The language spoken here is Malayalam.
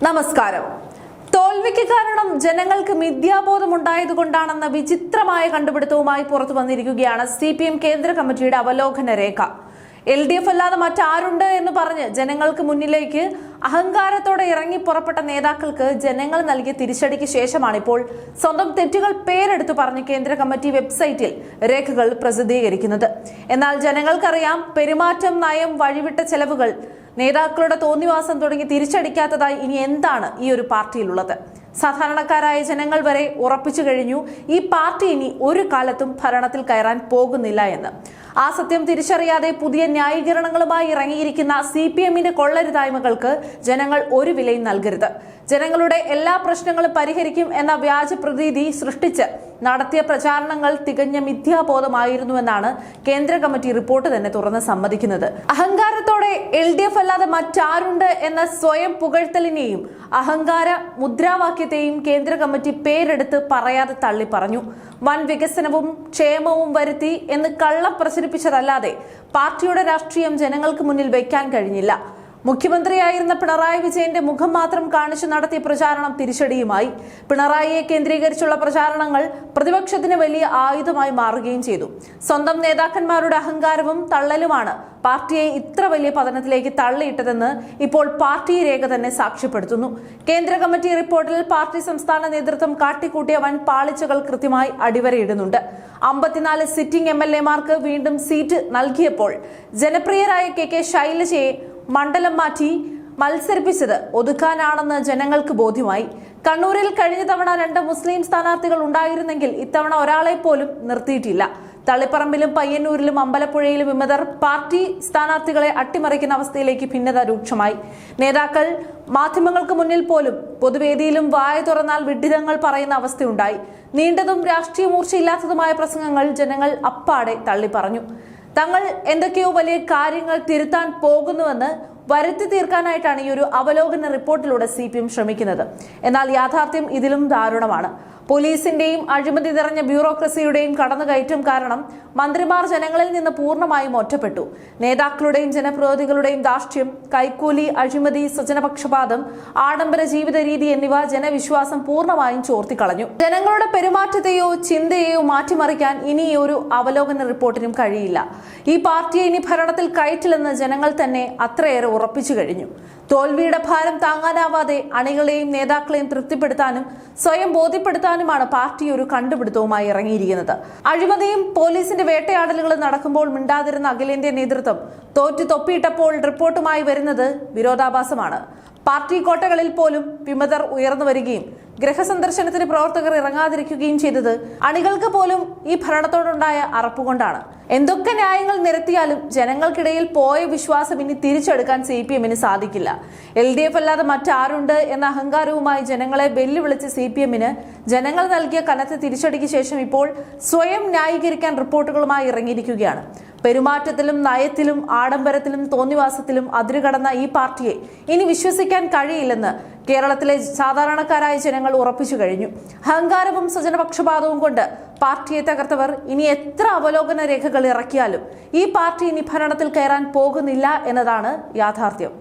നമസ്കാരം. തോൽവിക്ക് കാരണം ജനങ്ങൾക്ക് മിഥ്യാബോധമുണ്ടായതുകൊണ്ടാണെന്ന വിചിത്രമായ കണ്ടുപിടുത്തവുമായി പുറത്തു വന്നിരിക്കുകയാണ് CPM കേന്ദ്ര കമ്മിറ്റിയുടെ അവലോകന രേഖ. LDF അല്ലാതെ മറ്റാരുണ്ട് എന്ന് പറഞ്ഞ് ജനങ്ങൾക്ക് മുന്നിലേക്ക് അഹങ്കാരത്തോടെ ഇറങ്ങി പുറപ്പെട്ട നേതാക്കൾക്ക് ജനങ്ങൾ നൽകിയ തിരിച്ചടിക്ക് ശേഷമാണിപ്പോൾ സ്വന്തം തെറ്റുകൾ പേരെടുത്തു പറഞ്ഞ് കേന്ദ്ര കമ്മിറ്റി വെബ്സൈറ്റിൽ രേഖകൾ പ്രസിദ്ധീകരിക്കുന്നത്. എന്നാൽ ജനങ്ങൾക്കറിയാം, പെരുമാറ്റം, നയം, വഴിവിട്ട ചെലവുകൾ, നേതാക്കളുടെ തോന്നിവാസം തുടങ്ങി തിരിച്ചടിക്കാത്തതായി ഇനി എന്താണ് ഈ ഒരു പാർട്ടിയിലുള്ളത്? സാധാരണക്കാരായ ജനങ്ങൾ വരെ ഉറപ്പിച്ചു കഴിഞ്ഞു, ഈ പാർട്ടി ഇനി ഒരു കാലത്തും ഭരണത്തിൽ കയറാൻ പോകുന്നില്ല എന്ന്. ആ സത്യം തിരിച്ചറിയാതെ പുതിയ ന്യായീകരണങ്ങളുമായി ഇറങ്ങിയിരിക്കുന്ന CPMന്റെ കൊള്ളരുതായ്മകൾക്ക് ജനങ്ങൾ ഒരു വിലയും നൽകരുത്. ജനങ്ങളുടെ എല്ലാ പ്രശ്നങ്ങളും പരിഹരിക്കും എന്ന വ്യാജ പ്രതീതി സൃഷ്ടിച്ച് നടത്തിയ പ്രചാരണങ്ങൾ തികഞ്ഞ മിഥ്യാബോധമായിരുന്നുവെന്നാണ് കേന്ദ്ര കമ്മിറ്റി റിപ്പോർട്ട് തന്നെ തുറന്ന് സമ്മതിക്കുന്നത്. അഹങ്കാരത്തോടെ LDF അല്ലാതെ മറ്റാരുണ്ട് എന്ന സ്വയം പുകഴ്ത്തലിനെയും അഹങ്കാര മുദ്രാവാക്യത്തെയും കേന്ദ്ര കമ്മിറ്റി പേരെടുത്ത് പറയാതെ തള്ളി പറഞ്ഞു. വൻ വികസനവും ക്ഷേമവും വരുത്തി എന്ന് കള്ളം പ്രചരിപ്പിച്ചതല്ലാതെ പാർട്ടിയുടെ രാഷ്ട്രീയം ജനങ്ങൾക്ക് മുന്നിൽ വയ്ക്കാൻ കഴിഞ്ഞില്ല. മുഖ്യമന്ത്രിയായിരുന്ന പിണറായി വിജയന്റെ മുഖം മാത്രം കാണിച്ചു നടത്തിയ പ്രചാരണം തിരിച്ചടിയുമായി. പിണറായിയെ കേന്ദ്രീകരിച്ചുള്ള പ്രചാരണങ്ങൾ പ്രതിപക്ഷത്തിന് വലിയ ആയുധമായി മാറുകയും ചെയ്തു. സ്വന്തം നേതാക്കന്മാരുടെ അഹങ്കാരവും തള്ളലുമാണ് പാർട്ടിയെ ഇത്ര വലിയ പതനത്തിലേക്ക് തള്ളിയിട്ടതെന്ന് ഇപ്പോൾ പാർട്ടി രേഖ തന്നെ സാക്ഷ്യപ്പെടുത്തുന്നു. കേന്ദ്ര കമ്മിറ്റി റിപ്പോർട്ടിൽ പാർട്ടി സംസ്ഥാന നേതൃത്വം കാട്ടിക്കൂട്ടിയ വൻ പാളിച്ചകൾ കൃത്യമായി അടിവരയിടുന്നുണ്ട്. 54 സിറ്റിംഗ് MLA-മാർക്ക് വീണ്ടും സീറ്റ് നൽകിയപ്പോൾ ജനപ്രിയരായ KK ശൈലജയെ മണ്ഡലം മാറ്റി മത്സരിപ്പിച്ചത് ഒതുക്കാനാണെന്ന് ജനങ്ങൾക്ക് ബോധ്യമായി. കണ്ണൂരിൽ കഴിഞ്ഞ തവണ 2 മുസ്ലിം സ്ഥാനാർത്ഥികൾ ഉണ്ടായിരുന്നെങ്കിൽ ഇത്തവണ ഒരാളെ പോലും നിർത്തിയിട്ടില്ല. തളിപ്പറമ്പിലും പയ്യന്നൂരിലും അമ്പലപ്പുഴയിലും വിമതർ പാർട്ടി സ്ഥാനാർത്ഥികളെ അട്ടിമറിക്കുന്ന അവസ്ഥയിലേക്ക് ഭിന്നത രൂക്ഷമായി. നേതാക്കൾ മാധ്യമങ്ങൾക്ക് മുന്നിൽ പോലും പൊതുവേദിയിലും വായ തുറന്നാൽ വിഡ്ഢിതങ്ങൾ പറയുന്ന അവസ്ഥയുണ്ടായി. നീണ്ടതും രാഷ്ട്രീയ മൂർച്ചയില്ലാത്തതുമായ പ്രസംഗങ്ങൾ ജനങ്ങൾ അപ്പാടെ തള്ളിപ്പറഞ്ഞു. തങ്ങൾ എന്തൊക്കെയോ വലിയ കാര്യങ്ങൾ തിരുത്താൻ പോകുന്നുവെന്ന് വരുത്തി തീർക്കാനായിട്ടാണ് ഈ ഒരു അവലോകന റിപ്പോർട്ടിലൂടെ CPM ശ്രമിക്കുന്നത്. എന്നാൽ യാഥാർത്ഥ്യം ഇതിലും ദാരുണമാണ്. പോലീസിന്റെയും അഴിമതി നിറഞ്ഞ ബ്യൂറോക്രസിയുടെയും കടന്നുകയറ്റം കാരണം മന്ത്രിമാർ ജനങ്ങളിൽ നിന്ന് പൂർണ്ണമായും ഒറ്റപ്പെട്ടു. നേതാക്കളുടെയും ജനപ്രതിനിധികളുടെയും ധാർഷ്ട്യം, കൈക്കൂലി, അഴിമതി, സ്വജനപക്ഷപാതം, ആഡംബര ജീവിത രീതി എന്നിവ ജനവിശ്വാസം പൂർണ്ണമായും ചോർത്തിക്കളഞ്ഞു. ജനങ്ങളുടെ പെരുമാറ്റത്തെയോ ചിന്തയെയോ മാറ്റിമറിക്കാൻ ഇനി ഈ ഒരു അവലോകന റിപ്പോർട്ടിനും കഴിയില്ല. ഈ പാർട്ടിയെ ഇനി ഭരണത്തിൽ കയറ്റില്ലെന്ന് ജനങ്ങൾ തന്നെ അത്രയേറെ ഉറപ്പിച്ചു കഴിഞ്ഞു. തോൽവിയുടെ ഭാരം താങ്ങാനാവാതെ അണികളെയും നേതാക്കളെയും തൃപ്തിപ്പെടുത്താനും സ്വയം ബോധ്യപ്പെടുത്താനുമാണ് പാർട്ടി ഒരു കണ്ടുപിടുത്തവുമായി ഇറങ്ങിയിരിക്കുന്നത്. അഴിമതിയും പോലീസിന്റെ വേട്ടയാടലുകളും നടക്കുമ്പോൾ മിണ്ടാതിരുന്ന അഖിലേന്ത്യാ നേതൃത്വം തോറ്റു തൊപ്പിയിട്ടപ്പോൾ റിപ്പോർട്ടുമായി വരുന്നത് വിരോധാഭാസമാണ്. പാർട്ടി കോട്ടകളിൽ പോലും വിമതർ ഉയർന്നു വരികയും ഗൃഹസന്ദർശനത്തിന് പ്രവർത്തകർ ഇറങ്ങാതിരിക്കുകയും ചെയ്തത് അണികൾക്ക് പോലും ഈ ഭരണത്തോടുണ്ടായ അറപ്പുകൊണ്ടാണ്. എന്തൊക്കെ ന്യായങ്ങൾ നിരത്തിയാലും ജനങ്ങൾക്കിടയിൽ പോയ വിശ്വാസം ഇനി തിരിച്ചെടുക്കാൻ CPMന് സാധിക്കില്ല. LDF അല്ലാതെ മറ്റാരുണ്ട് എന്ന അഹങ്കാരവുമായി ജനങ്ങളെ വെല്ലുവിളിച്ച് CPMന് ജനങ്ങൾ നൽകിയ കനത്ത തിരിച്ചടിക്ക് ശേഷം ഇപ്പോൾ സ്വയം ന്യായീകരിക്കാൻ റിപ്പോർട്ടുകളുമായി ഇറങ്ങിയിരിക്കുകയാണ്. പെരുമാറ്റത്തിലും നയത്തിലും ആഡംബരത്തിലും തോന്നിവാസത്തിലും അതിരുകടന്ന ഈ പാർട്ടിയെ ഇനി വിശ്വസിക്കാൻ കഴിയില്ലെന്ന് കേരളത്തിലെ സാധാരണക്കാരായ ജനങ്ങൾ ഉറപ്പിച്ചു കഴിഞ്ഞു. അഹങ്കാരവും സ്വജനപക്ഷപാതവും കൊണ്ട് പാർട്ടിയെ തകർത്തവർ ഇനി എത്ര അവലോകന രേഖകൾ ഇറക്കിയാലും ഈ പാർട്ടി ഇനി ഭരണത്തിൽ കയറാൻ പോകുന്നില്ല എന്നതാണ് യാഥാർത്ഥ്യം.